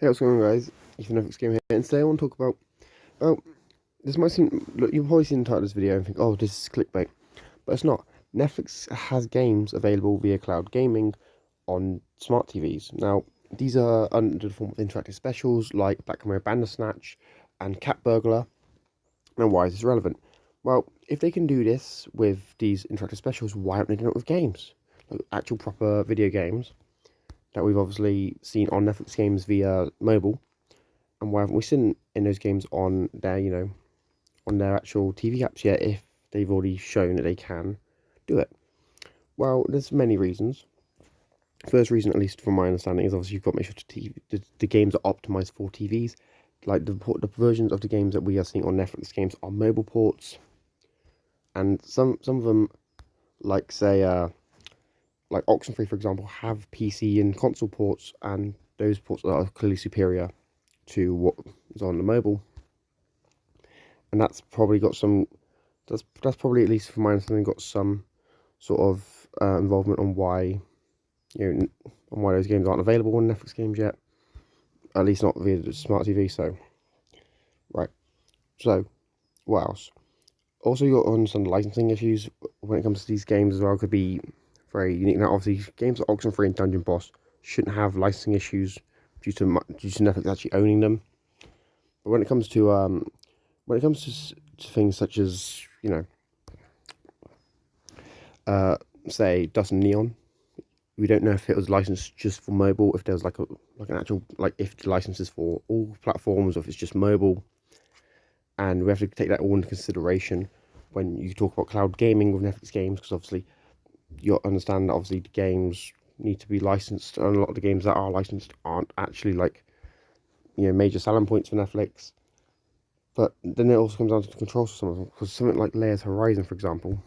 Hey, what's going on, guys? Ethan Netflix Game here, and today I want to talk about. Oh, this might seem. Look, you've probably seen the title of this video and think, oh, this is clickbait. But it's not. Netflix has games available via cloud gaming on smart TVs. Now, these are under the form of interactive specials like Black Mirror Bandersnatch and Cat Burglar. Now, why is this relevant? Well, if they can do this with these interactive specials, why aren't they doing it with games? Like actual proper video games that we've obviously seen on Netflix games via mobile. And why haven't we seen in those games on their, on their actual TV apps yet if they've already shown that they can do it? Well, there's many reasons. First reason, at least from my understanding, is obviously you've got to make sure the games are optimized for TVs. Like the versions of the games that we are seeing on Netflix games are mobile ports. And some of them, like say, like Oxenfree, for example, have PC and console ports, and those ports are clearly superior to what is on the mobile. And that's probably got some, that's probably, at least from my understanding, got some sort of involvement on why, on why those games aren't available on Netflix games yet. At least not via the smart TV, so. Right. So, what else? Also, you've got to understand the licensing issues when it comes to these games as well. Could be very unique. Now, obviously, games like Oxenfree and Dungeon Boss shouldn't have licensing issues due to Netflix actually owning them. But when it comes to things such as say Dust and Neon, we don't know if it was licensed just for mobile, if there's like an actual, like if the license is for all platforms, or if it's just mobile. And we have to take that all into consideration when you talk about cloud gaming with Netflix games, because obviously you understand that obviously the games need to be licensed, and a lot of the games that are licensed aren't actually like major selling points for Netflix. But then it also comes down to the controls for some of them, because something like Layers Horizon, for example,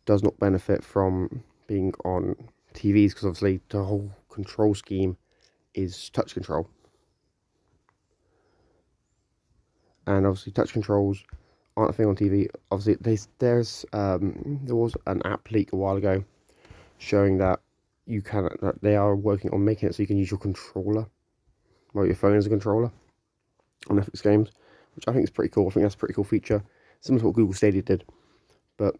does not benefit from being on TVs, because obviously the whole control scheme is touch control. And obviously touch controls aren't a thing on TV. Obviously there was an app leak a while ago showing that that they are working on making it so you can use your controller, well, your phone as a controller on Netflix games, which I think is pretty cool. I think that's a pretty cool feature, similar to what Google Stadia did. But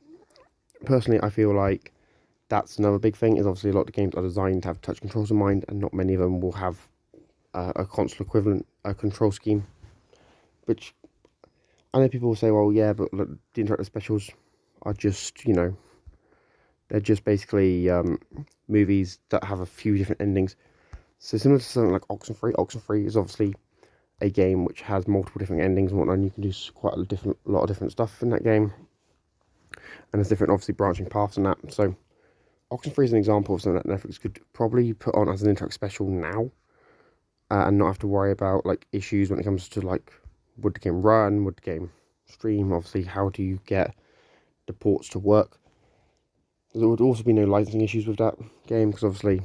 personally, I feel like that's another big thing, is obviously a lot of the games are designed to have touch controls in mind, and not many of them will have a console equivalent control scheme. Which I know people will say, well, yeah, but look, the interactive specials are just, they're just basically movies that have a few different endings. So similar to something like Oxenfree. Oxenfree is obviously a game which has multiple different endings and whatnot, and you can do quite a lot of different stuff in that game. And there's different, obviously, branching paths in that. So Oxenfree is an example of something that Netflix could probably put on as an interactive special now, and not have to worry about like issues when it comes to like, would the game run, would the game stream, obviously how do you get the ports to work. There would also be no licensing issues with that game, because obviously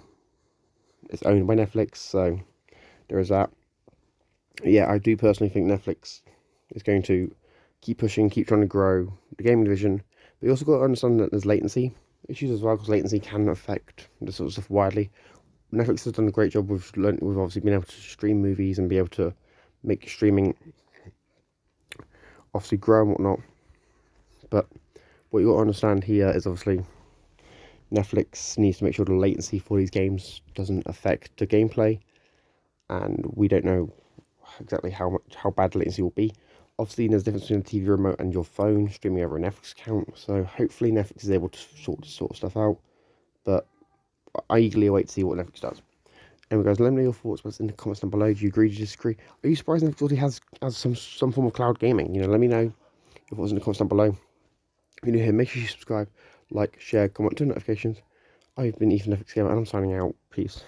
it's owned by Netflix, so there is that. Yeah, I do personally think Netflix is going to keep pushing, keep trying to grow the gaming division, but you also got to understand that there's latency issues as well, because latency can affect this sort of stuff widely. Netflix has done a great job with obviously being able to stream movies and be able to make streaming obviously grow and whatnot. But what you got to understand here is obviously Netflix needs to make sure the latency for these games doesn't affect the gameplay, and we don't know exactly how bad the latency will be. Obviously, there's a difference between a TV remote and your phone streaming over a Netflix account, so hopefully Netflix is able to sort this sort of stuff out. But I eagerly await to see what Netflix does. Anyway, guys, let me know your thoughts in the comments down below. Do you agree? Do you disagree? Are you surprised Netflix already has some form of cloud gaming? Let me know your thoughts in the comments down below. If you're new here, make sure you subscribe, like, share, comment, turn notifications. I've been Ethan Netflix Gamer, and I'm signing out. Peace.